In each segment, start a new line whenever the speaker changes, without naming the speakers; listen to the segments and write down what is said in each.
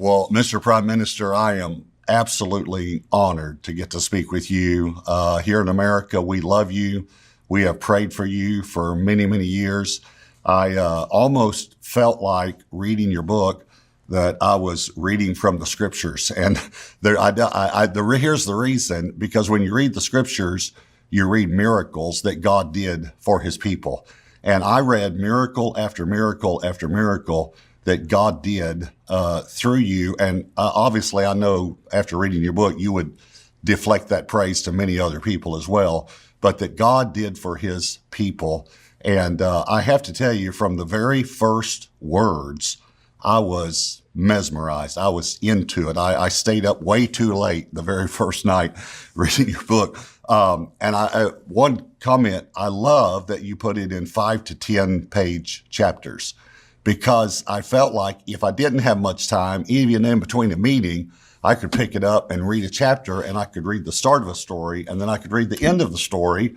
Well, Mr. Prime Minister, I am absolutely honored to get to speak with you. Here in America, we love you. We have prayed for you for many, many years. I almost felt like reading your book that I was reading from the scriptures. And here's the reason, because when you read the scriptures, you read miracles that God did for his people. And I read miracle after miracle after miracle that God did through you. And obviously, I know after reading your book, you would deflect that praise to many other people as well, but that God did for his people. And I have to tell you, from the very first words, I was mesmerized. I was into it. I stayed up way too late the very first night reading your book. One comment, I love that you put it in 5 to 10 page chapters, because I felt like if I didn't have much time, even in between a meeting, I could pick it up and read a chapter, and I could read the start of a story, and then I could read the end of the story,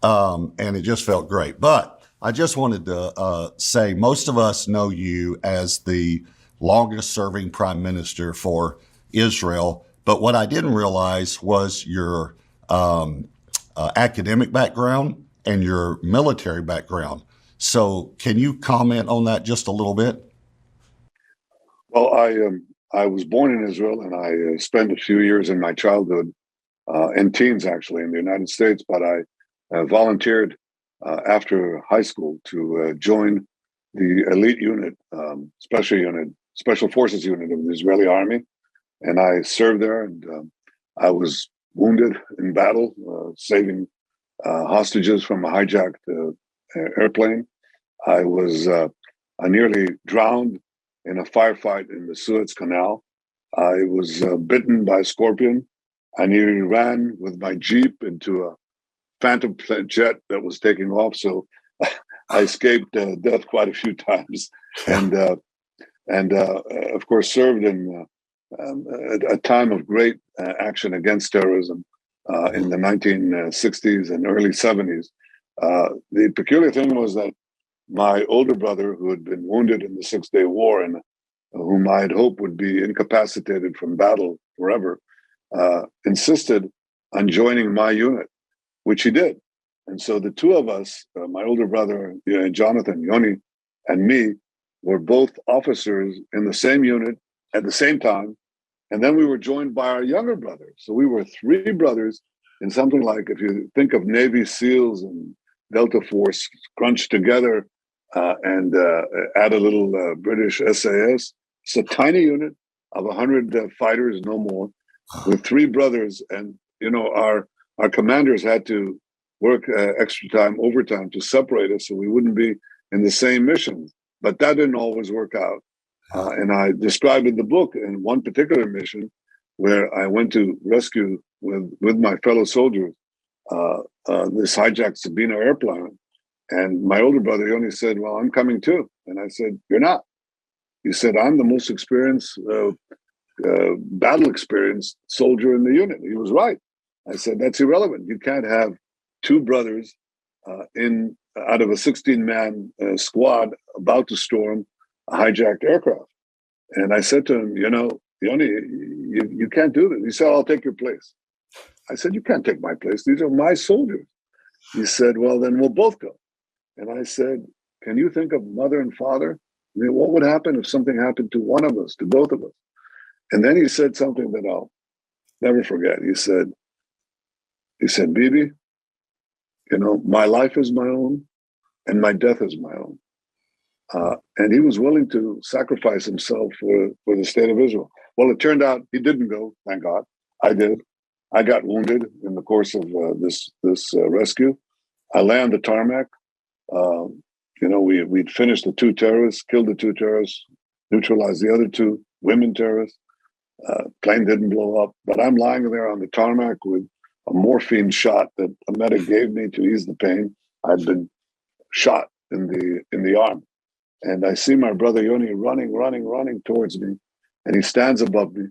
and it just felt great. But I just wanted to say, most of us know you as the longest serving prime minister for Israel. But what I didn't realize was your academic background and your military background. So can you comment on that just a little bit?
Well, I was born in Israel, and I spent a few years in my childhood and teens actually in the United States. But I volunteered after high school to join the elite unit, special forces unit of the Israeli army, and I served there. And I was wounded in battle, saving hostages from a hijacked airplane. I nearly drowned in a firefight in the Suez Canal. I was bitten by a scorpion. I nearly ran with my Jeep into a phantom jet that was taking off. So I escaped death quite a few times, and of course served in a time of great action against terrorism in the 1960s and early 70s. The peculiar thing was that my older brother, who had been wounded in the Six-Day War and whom I had hoped would be incapacitated from battle forever, insisted on joining my unit, which he did. And so the two of us, my older brother, Jonathan, Yoni, and me, were both officers in the same unit at the same time. And then we were joined by our younger brother. So we were three brothers in something like, if you think of Navy SEALs and Delta Force crunched together and add a little British SAS. It's a tiny unit of 100 fighters, no more, with three brothers. And, our commanders had to work extra time, overtime, to separate us so we wouldn't be in the same missions. But that didn't always work out. And I described in the book in one particular mission where I went to rescue with my fellow soldiers this hijacked Sabina airplane. And my older brother, he only said, well, I'm coming too. And I said, you're not. He said, I'm the most experienced, battle experienced soldier in the unit. He was right. I said, that's irrelevant. You can't have two brothers out of a 16-man squad about to storm a hijacked aircraft. And I said to him, Yoni, you can't do this. He said, I'll take your place. I said, you can't take my place. These are my soldiers. He said, well, then we'll both go. And I said, can you think of mother and father? I mean, what would happen if something happened to one of us, to both of us? And then he said something that I'll never forget. He said, Bibi, my life is my own and my death is my own. And he was willing to sacrifice himself for the state of Israel. Well, it turned out he didn't go, thank God. I did. I got wounded in the course of this rescue. I lay on the tarmac. We'd finished the two terrorists, killed the two terrorists, neutralized the other two women terrorists. Plane didn't blow up, but I'm lying there on the tarmac with a morphine shot that a medic gave me to ease the pain. I'd been shot in the arm, and I see my brother Yoni running towards me, and he stands above me.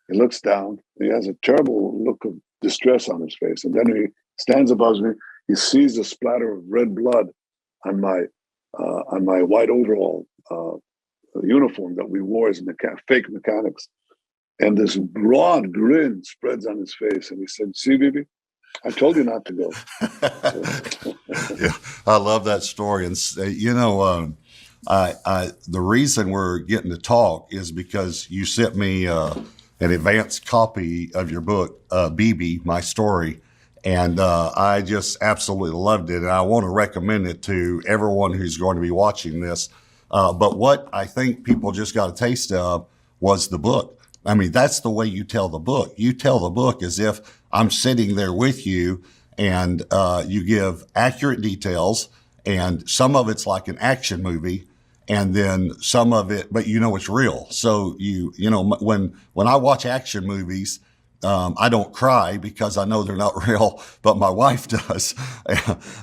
He looks down. He has a terrible look of distress on his face, and then he stands above me. He sees a splatter of red blood on my white overall uniform that we wore as fake mechanics. And this broad grin spreads on his face. And he said, "See, Bibi, I told you not to go." So,
Yeah, I love that story. And the reason we're getting to talk is because you sent me an advanced copy of your book, BB, My Story. And I just absolutely loved it. And I want to recommend it to everyone who's going to be watching this. But what I think people just got a taste of was the book. I mean, that's the way you tell the book. You tell the book as if I'm sitting there with you, and you give accurate details, and some of it's like an action movie, and then some of it, but it's real. So when I watch action movies, I don't cry because I know they're not real, but my wife does.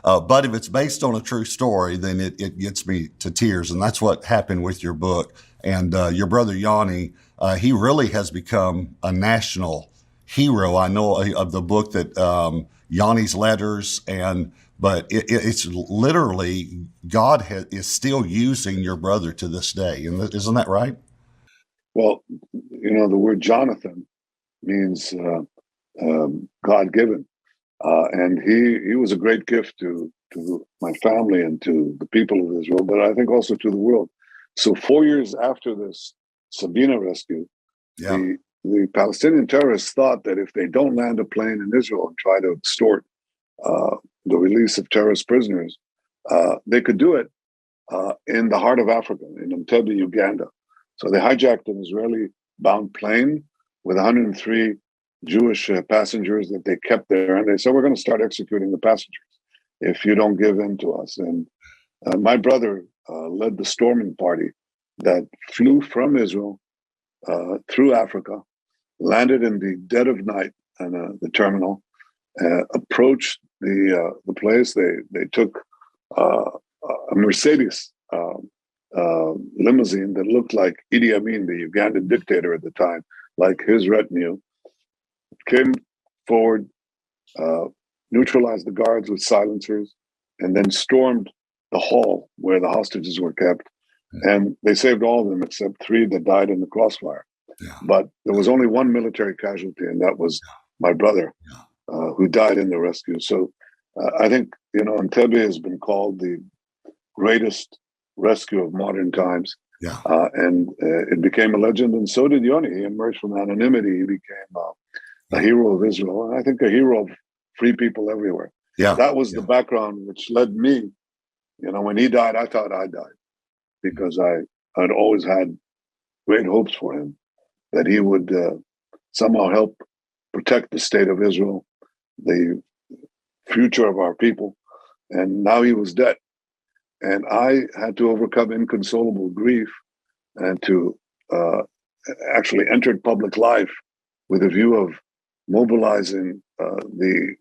But if it's based on a true story, then it gets me to tears. And that's what happened with your book. And your brother Yanni, he really has become a national hero. I know of the book that Yanni's letters, but it's literally God is still using your brother to this day. And isn't that right?
well, the word Jonathan means God-given, and he was a great gift to my family and to the people of Israel, but I think also to the world. So 4 years after this Sabina rescue,
Yeah.
the Palestinian terrorists thought that if they don't land a plane in Israel and try to extort the release of terrorist prisoners, they could do it in the heart of Africa, in Entebbe, Uganda. So they hijacked an Israeli-bound plane with 103 Jewish passengers that they kept there, and they said, "We're going to start executing the passengers if you don't give in to us." And my brother led the storming party that flew from Israel through Africa, landed in the dead of night in the terminal, approached the place. They took a Mercedes limousine that looked like Idi Amin, the Ugandan dictator at the time, like his retinue, came forward, neutralized the guards with silencers, and then stormed the hall where the hostages were kept. And they saved all of them except 3 that died in the crossfire.
Yeah.
But there was only one military casualty, and that was my brother, who died in the rescue. So I think, Entebbe has been called the greatest rescue of modern times.
Yeah.
And it became a legend, and so did Yoni. He emerged from anonymity. He became a hero of Israel, and I think a hero of free people everywhere.
Yeah.
That was the background which led me. When he died, I thought I died because I'd always had great hopes for him that he would somehow help protect the state of Israel, the future of our people. And now he was dead. And I had to overcome inconsolable grief and to actually enter public life with a view of mobilizing the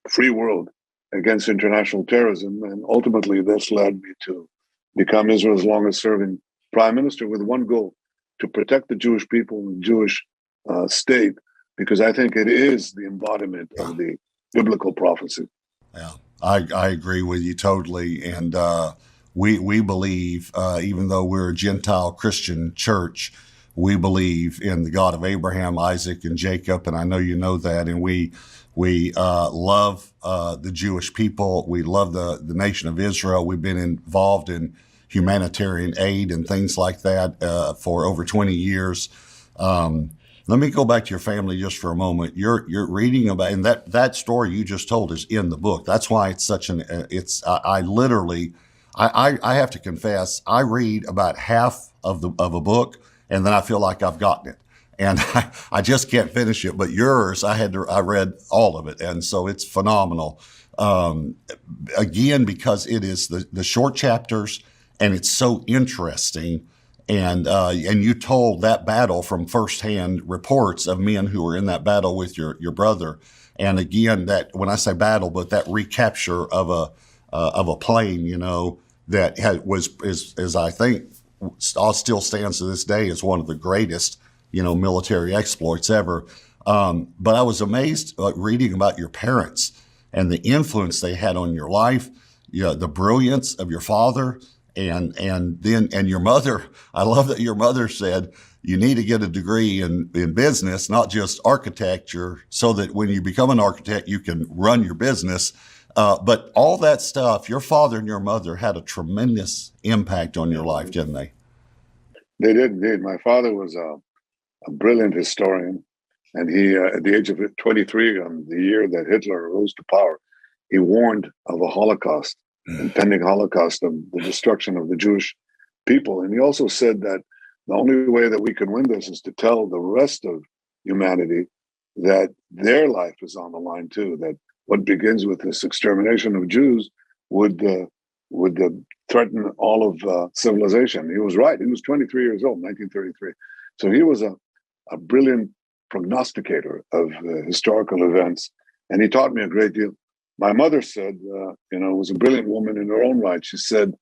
free world against international terrorism. And ultimately, this led me to become Israel's longest serving prime minister with one goal: to protect the Jewish people and the Jewish state, because I think it is the embodiment of the biblical prophecy.
Yeah, I agree with you totally. And we believe, even though we're a Gentile Christian church, we believe in the God of Abraham, Isaac, and Jacob. And I know you know that. And we love the Jewish people. We love the nation of Israel. We've been involved in humanitarian aid and things like that for over 20 years. Let me go back to your family just for a moment. You're reading about, and that story you just told is in the book. That's why it's such I literally have to confess, I read about half of a book, and then I feel like I've gotten it, and I just can't finish it. But yours, I read all of it, and so it's phenomenal. Again, because it is the short chapters, and it's so interesting. And you told that battle from firsthand reports of men who were in that battle with your brother. And again, that when I say battle, but that recapture of a plane, that is I think still stands to this day as one of the greatest, military exploits ever. But I was amazed reading about your parents and the influence they had on your life, the brilliance of your father, And your mother, I love that your mother said, you need to get a degree in business, not just architecture, so that when you become an architect, you can run your business. But all that stuff, your father and your mother had a tremendous impact on your life, didn't they?
They did indeed. My father was a brilliant historian, and he, at the age of 23, on the year that Hitler rose to power, he warned of a Holocaust, impending Holocaust, of the destruction of the Jewish people. And he also said that the only way that we can win this is to tell the rest of humanity that their life is on the line too. That what begins with this extermination of Jews would threaten all of civilization. He was right. He was 23 years old, 1933. So he was a brilliant prognosticator of historical events, and he taught me a great deal. My mother said, was a brilliant woman in her own right. She said,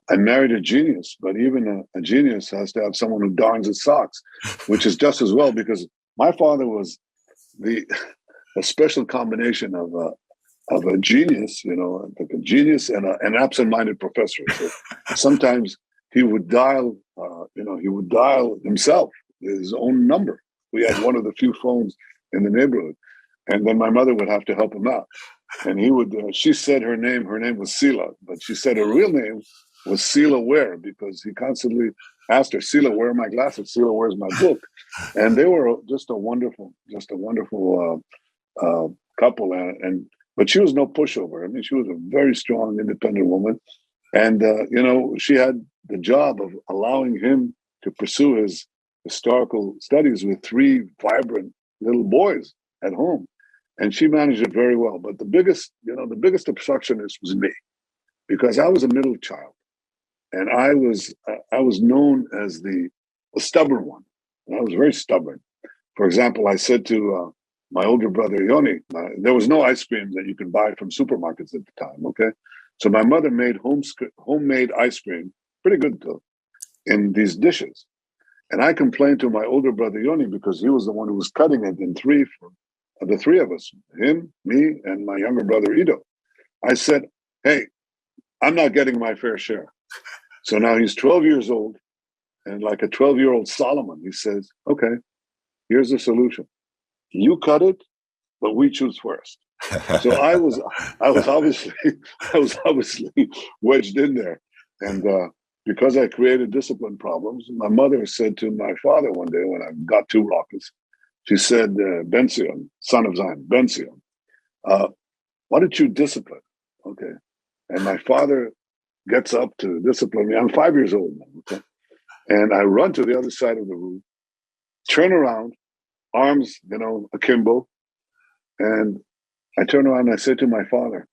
I married a genius, but even a genius has to have someone who darns his socks, which is just as well, because my father was a special combination of a genius, like a genius and an absent-minded professor. So sometimes he would dial himself, his own number. We had one of the few phones in the neighborhood, and then my mother would have to help him out. And he would. She said her name was Sila, but she said her real name was Sila Ware, because he constantly asked her, Sila, where are my glasses? Sila, where's my book? And they were just a wonderful couple. But she was no pushover. I mean, she was a very strong, independent woman. And, she had the job of allowing him to pursue his historical studies with three vibrant little boys at home. And she managed it very well. But the biggest obstructionist was me, because I was a middle child. And I was known as the stubborn one. And I was very stubborn. For example, I said to my older brother, Yoni, there was no ice cream that you could buy from supermarkets at the time, okay? So my mother made homemade ice cream, pretty good though, in these dishes. And I complained to my older brother, Yoni, because he was the one who was cutting it in three for the three of us, him, me, and my younger brother, Ido. I said, hey, I'm not getting my fair share. So now he's 12 years old, and like a 12-year-old Solomon, he says, okay, here's the solution. You cut it, but we choose first. So I was obviously wedged in there. And because I created discipline problems, my mother said to my father one day when I got too raucous, she said, Benzion, son of Zion, Benzion, why don't you discipline? Okay. And my father gets up to discipline me. I'm 5 years old now. Okay. And I run to the other side of the room, turn around, arms, akimbo. And I turn around and I say to my father,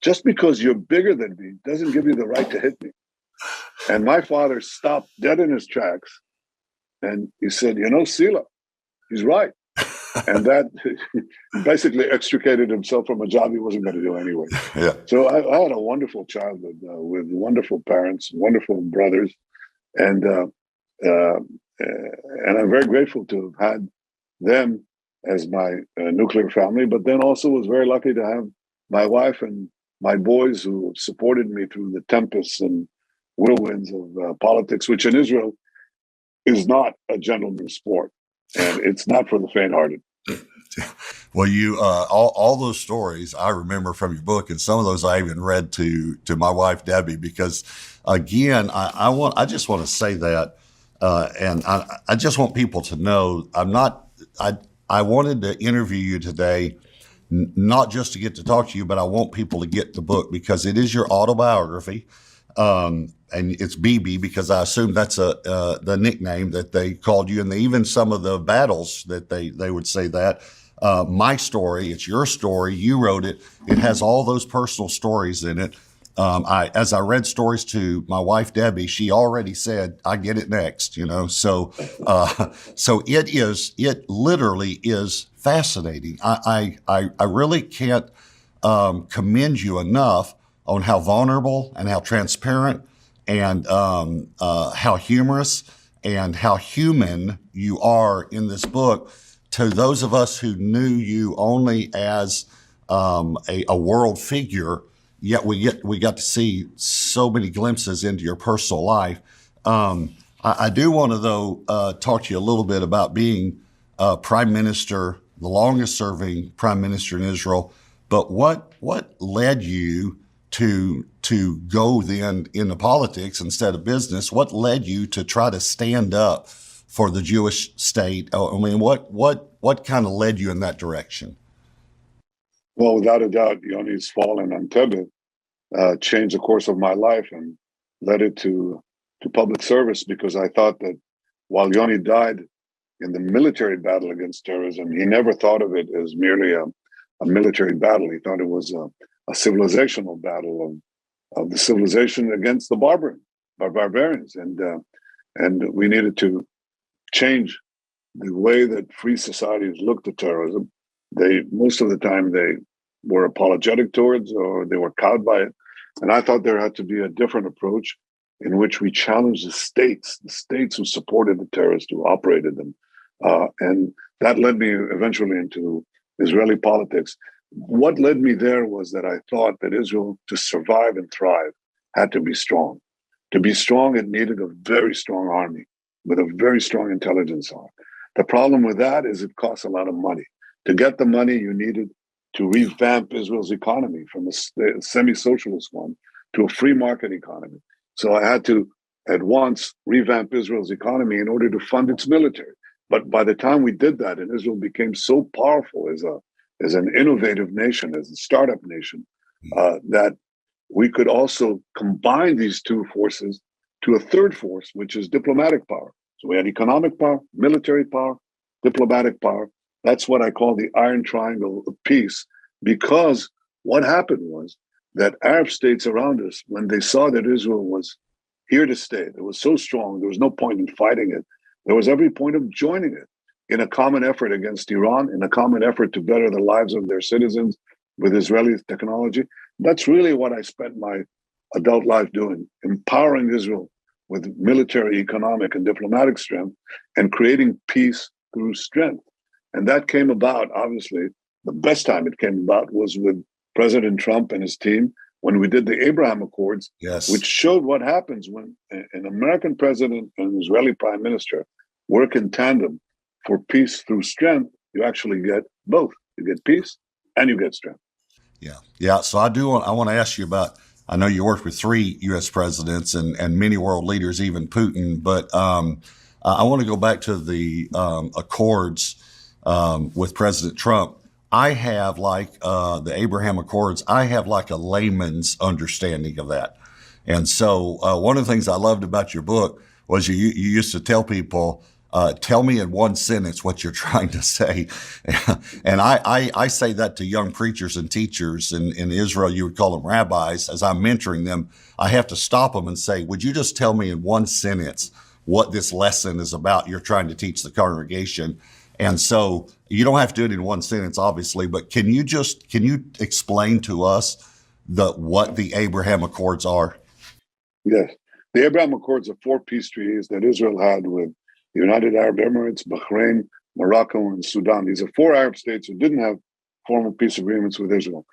just because you're bigger than me doesn't give you the right to hit me. And my father stopped dead in his tracks. And he said, Sila, he's right. And that basically extricated himself from a job he wasn't going to do anyway.
Yeah.
So I had a wonderful childhood with wonderful parents, wonderful brothers. And I'm very grateful to have had them as my nuclear family, but then also was very lucky to have my wife and my boys who supported me through the tempests and whirlwinds of politics, which in Israel is not a gentleman's sport, and it's not for the faint-hearted.
Well, you all those stories I remember from your book, and some of those I even read to my wife Debbie, because again, I just want to say that, and I just want people to know I wanted to interview you today, not just to get to talk to you, but I want people to get the book because it is your autobiography. And it's BB because I assume that's the nickname that they called you, and even some of the battles that they would say that. My story, it's your story. You wrote it. It has all those personal stories in it. As I read stories to my wife Debbie, she already said, "I get it next." So it literally is fascinating. I really can't commend you enough on how vulnerable and how transparent and how humorous and how human you are in this book. To those of us who knew you only as a world figure, yet we got to see so many glimpses into your personal life. I do want to though talk to you a little bit about being prime minister, the longest serving prime minister in Israel. But what led you to go then into politics instead of business? What led you to try to stand up for the Jewish state? I mean, what kind of led you in that direction?
Well, without a doubt, Yoni's fall in Entebbe changed the course of my life and led it to public service, because I thought that while Yoni died in the military battle against terrorism, he never thought of it as merely a military battle. He thought it was a civilizational battle of the civilization against the barbarians, and we needed to change the way that free societies looked at terrorism. They most of the time they were apologetic towards, or they were cowed by it, and I thought there had to be a different approach in which we challenged the states who supported the terrorists, who operated them, and that led me eventually into Israeli politics. What led me there was that I thought that Israel, to survive and thrive, had to be strong. To be strong, it needed a very strong army with a very strong intelligence arm. The problem with that is it costs a lot of money. To get the money, you needed to revamp Israel's economy from a semi-socialist one to a free market economy. So I had to at once revamp Israel's economy in order to fund its military. But by the time we did that, and Israel became so powerful as an innovative nation, as a startup nation, that we could also combine these two forces to a third force, which is diplomatic power. So we had economic power, military power, diplomatic power. That's what I call the Iron Triangle of peace, because what happened was that Arab states around us, when they saw that Israel was here to stay, it was so strong, there was no point in fighting it. There was every point of joining it in a common effort against Iran, in a common effort to better the lives of their citizens with Israeli technology. That's really what I spent my adult life doing, empowering Israel with military, economic, and diplomatic strength, and creating peace through strength. And that came about, obviously, the best time it came about was with President Trump and his team when we did the Abraham Accords,
Yes.
which showed what happens when an American president and an Israeli prime minister work in tandem for peace through strength. You actually get both. You get peace and you get strength.
Yeah. Yeah. So I want to ask you about, I know you worked with 3 U.S. presidents and many world leaders, even Putin, but I want to go back to the Accords with President Trump. I have the Abraham Accords, I have like a layman's understanding of that. And so one of the things I loved about your book was you used to tell people, tell me in one sentence what you're trying to say. And I say that to young preachers and teachers in Israel. You would call them rabbis. As I'm mentoring them, I have to stop them and say, would you just tell me in one sentence what this lesson is about you're trying to teach the congregation? And so you don't have to do it in one sentence, obviously, but can you explain to us what the Abraham Accords are?
Yes. The Abraham Accords are 4 peace treaties that Israel had with the United Arab Emirates, Bahrain, Morocco, and Sudan. These are 4 Arab states who didn't have formal peace agreements with Israel.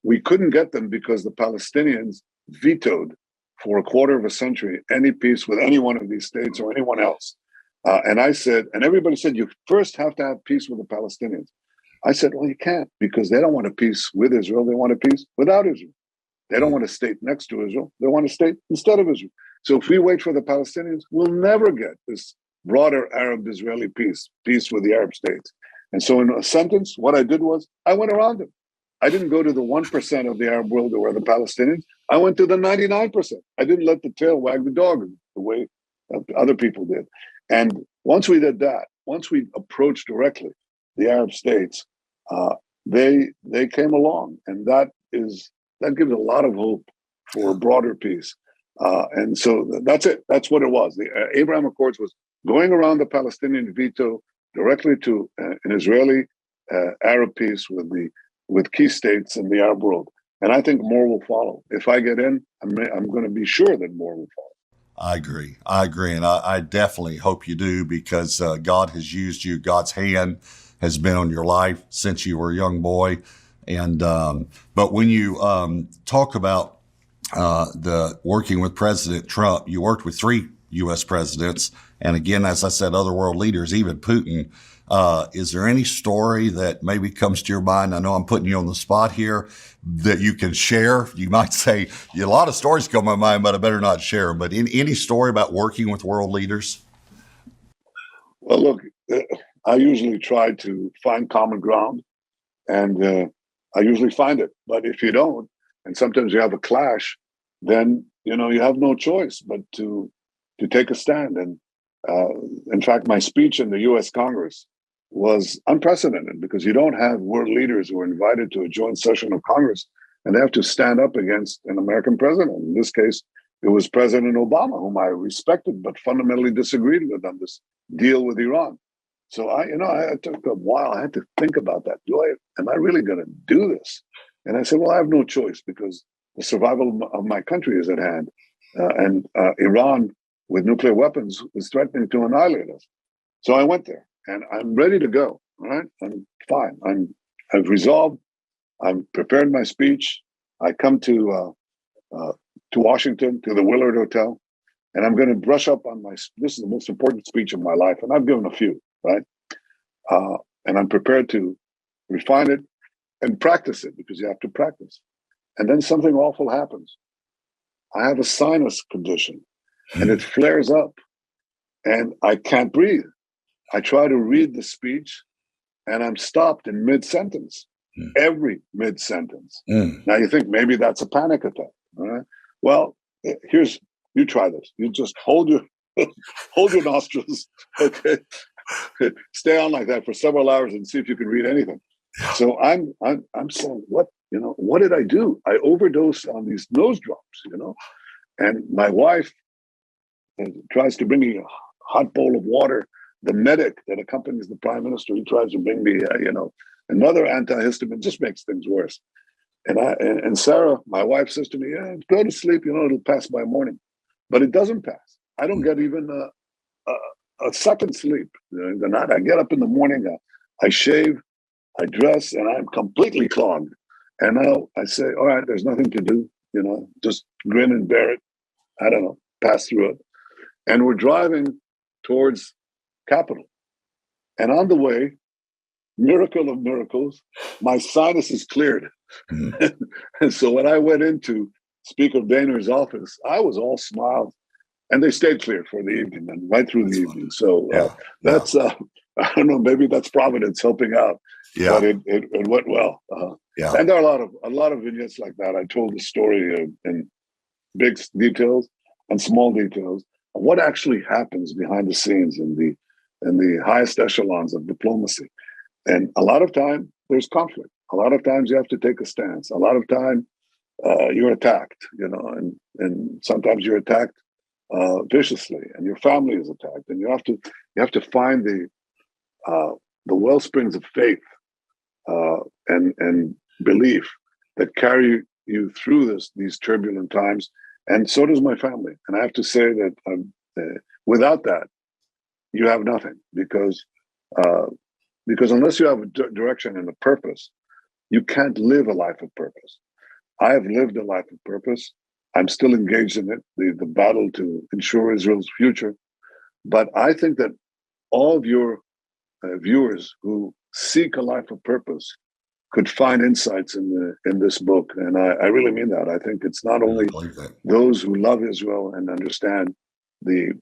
We couldn't get them because the Palestinians vetoed for a quarter of a century any peace with any one of these states or anyone else. And I said, and everybody said, you first have to have peace with the Palestinians. I said, well, you can't, because they don't want a peace with Israel. They want a peace without Israel. They don't want a state next to Israel. They want a state instead of Israel. So if we wait for the Palestinians, we'll never get this broader Arab-Israeli peace with the Arab states. And so in a sentence, what I did was I went around them. I didn't go to the 1% of the Arab world who were the Palestinians. I went to the 99%. I didn't let the tail wag the dog the way other people did. And once we did that, once we approached directly the Arab states, they came along, and that gives a lot of hope for a broader peace. And so that's it. That's what it was. The Abraham Accords was going around the Palestinian veto directly to an Israeli Arab peace with key states in the Arab world. And I think more will follow. If I get in, I'm going to be sure that more will follow.
I agree. And I definitely hope you do, because God has used you. God's hand has been on your life since you were a young boy. And but when you talk about the working with President Trump, you worked with 3 U.S. presidents, and again, as I said, other world leaders, even Putin. Is there any story that maybe comes to your mind? I know I'm putting you on the spot here that you can share. You might say a lot of stories come to my mind, but I better not share them. But any story about working with world leaders?
Well, look, I usually try to find common ground, and I usually find it. But if you don't, and sometimes you have a clash, then you have no choice but to take a stand. And in fact, my speech in the U.S. Congress was unprecedented because you don't have world leaders who are invited to a joint session of Congress and they have to stand up against an American president. In this case, it was President Obama, whom I respected but fundamentally disagreed with on this deal with Iran. So I took a while. I had to think about that. Am I really going to do this? And I said, well, I have no choice because the survival of my country is at hand, and Iran with nuclear weapons is threatening to annihilate us. So I went there, and I'm ready to go. All right, I'm fine. I've resolved. I'm prepared my speech. I come to Washington to the Willard Hotel, and I'm going to brush up on this is the most important speech of my life, and I've given a few, right? And I'm prepared to refine it and practice it because you have to practice. And then something awful happens. I have a sinus condition and it flares up and I can't breathe. I try to read the speech and I'm stopped in mid-sentence, every mid-sentence. Now you think maybe that's a panic attack. All right. Well, you try this. You just hold your nostrils, okay? Stay on like that for several hours and see if you can read anything. So I'm saying, what did I do? I overdosed on these nose drops, and my wife tries to bring me a hot bowl of water. The medic that accompanies the prime minister, he tries to bring me, another antihistamine, just makes things worse. And Sarah, my wife, says to me, "Yeah, go to sleep. It'll pass by morning," but it doesn't pass. I don't get even a second sleep. The night I get up in the morning, I shave, I dress, and I'm completely clogged. And now I say, all right, there's nothing to do, just grin and bear it. I don't know, pass through it. And we're driving towards Capitol. And on the way, miracle of miracles, my sinus is cleared. And so when I went into Speaker Boehner's office, I was all smiles. And they stayed clear for the evening and right through the evening. So that's, I don't know, maybe that's Providence helping out. Yeah. But it went well. And there are a lot of vignettes like that. I told the story in big details and small details of what actually happens behind the scenes in the highest echelons of diplomacy. And a lot of time there's conflict. A lot of times you have to take a stance. A lot of time you're attacked, and sometimes you're attacked viciously, and your family is attacked, and you have to find the well springs of faith and belief that carry you through these turbulent times, and so does my family. And I have to say that without that, you have nothing because unless you have a direction and a purpose, you can't live a life of purpose. I have lived a life of purpose. I'm still engaged in it, the battle to ensure Israel's future. But I think that all of your viewers who seek a life of purpose could find insights in this book. And I really mean that. I think it's not only those who love Israel and understand the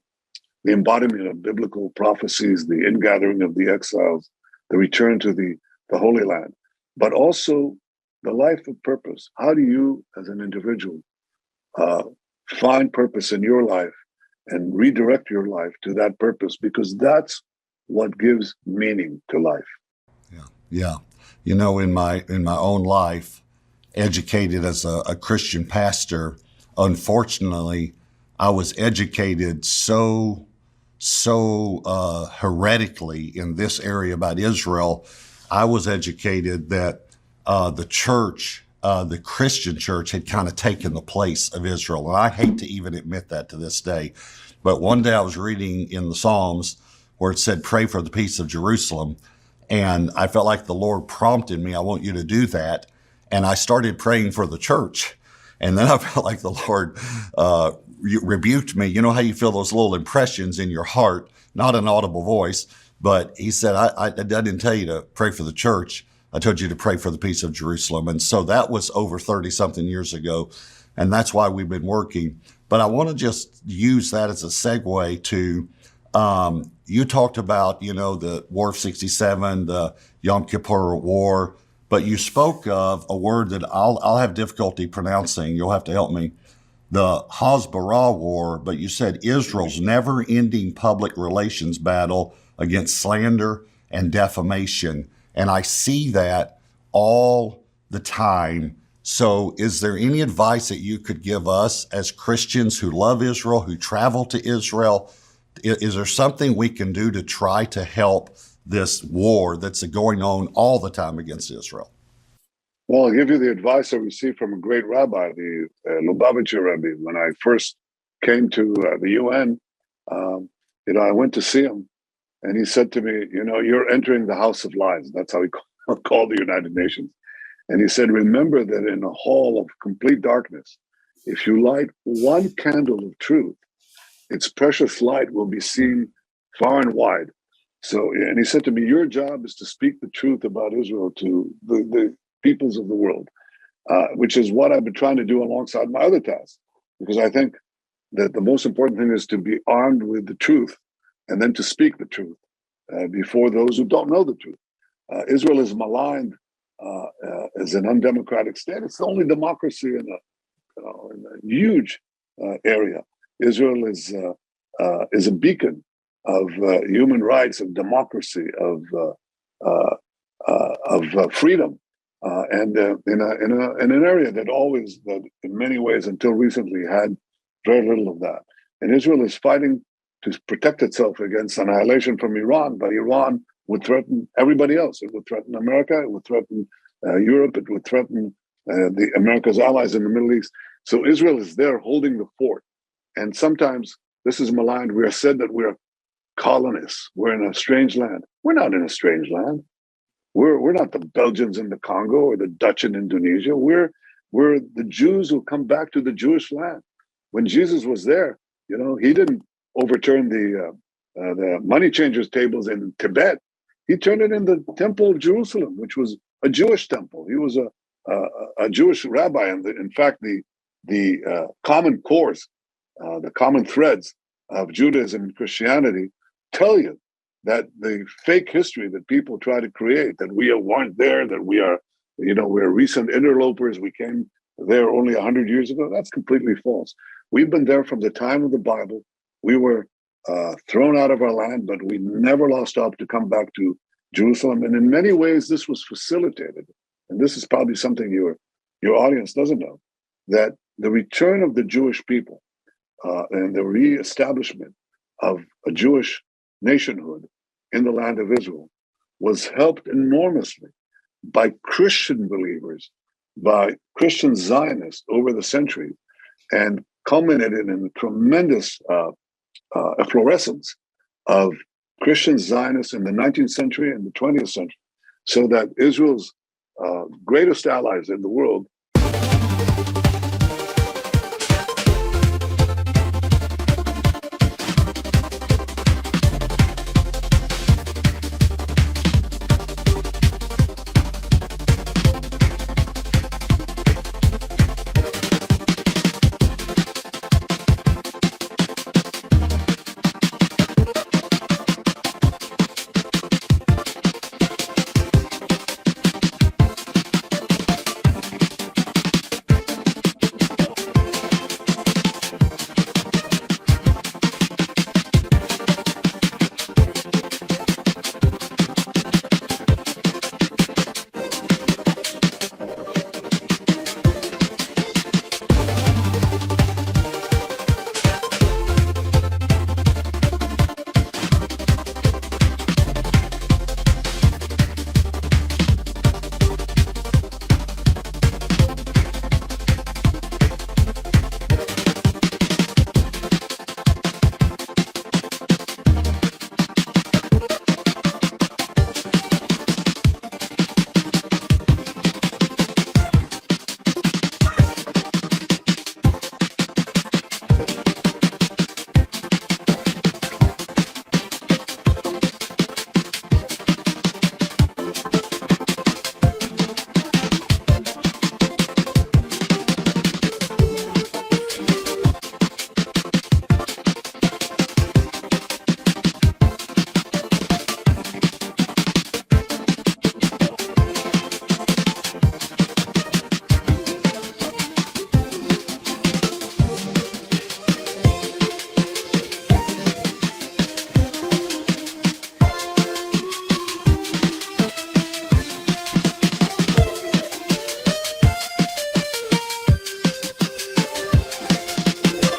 embodiment of biblical prophecies, the ingathering of the exiles, the return to the Holy Land, but also the life of purpose. How do you, as an individual, find purpose in your life and redirect your life to that purpose? Because that's what gives meaning to life.
Yeah. In my own life, educated as a Christian pastor, unfortunately, I was educated so heretically in this area about Israel. I was educated that the church, the Christian church, had kind of taken the place of Israel. And I hate to even admit that to this day. But one day I was reading in the Psalms where it said, "Pray for the peace of Jerusalem." And I felt like the Lord prompted me, "I want you to do that." and I started praying for the church. And then I felt like the Lord rebuked me. You know how you feel those little impressions in your heart, not an audible voice, but he said, I didn't tell you to pray for the church. I told you to pray for the peace of Jerusalem. And so that was over 30 something years ago. And that's why we've been working. But I want to just use that as a segue to, you talked about, the War of 67, the Yom Kippur War, but you spoke of a word that I'll have difficulty pronouncing. You'll have to help me. The Hasbara War, but you said Israel's never-ending public relations battle against slander and defamation. And I see that all the time. So is there any advice that you could give us as Christians who love Israel, who travel to Israel? Is there something we can do to try to help this war that's going on all the time against Israel?
Well, I'll give you the advice I received from a great rabbi, the Lubavitcher Rebbe. When I first came to the UN, I went to see him, and he said to me, you're entering the house of lies. That's how he called the United Nations. And he said, remember that in a hall of complete darkness, if you light one candle of truth, its precious light will be seen far and wide. So, and he said to me, your job is to speak the truth about Israel to the peoples of the world, which is what I've been trying to do alongside my other tasks, because I think that the most important thing is to be armed with the truth and then to speak the truth before those who don't know the truth. Israel is maligned as an undemocratic state. It's the only democracy in a huge area. Israel is a beacon of human rights, of democracy, of freedom, and in an area that in many ways until recently had very little of that. And Israel is fighting to protect itself against annihilation from Iran, but Iran would threaten everybody else. It would threaten America. It would threaten Europe. It would threaten the America's allies in the Middle East. So Israel is there holding the fort. And sometimes this is maligned. We are said that we're colonists. We're in a strange land. We're not in a strange land. We're not the Belgians in the Congo or the Dutch in Indonesia. We're the Jews who come back to the Jewish land. When Jesus was there, he didn't overturn the money changers' tables in Tibet. He turned it in the Temple of Jerusalem, which was a Jewish temple. He was a Jewish rabbi, and in fact, the common cores, the common threads of Judaism and Christianity tell you that the fake history that people try to create, that we weren't there, that we are, we're recent interlopers, we came there only 100 years ago, that's completely false. We've been there from the time of the Bible. We were thrown out of our land, but we never lost hope to come back to Jerusalem. And in many ways, this was facilitated. And this is probably something your audience doesn't know, that the return of the Jewish people and the reestablishment of a Jewish nationhood in the land of Israel was helped enormously by Christian believers, by Christian Zionists over the centuries, and culminated in a tremendous efflorescence of Christian Zionists in the 19th century and the 20th century, so that Israel's greatest allies in the world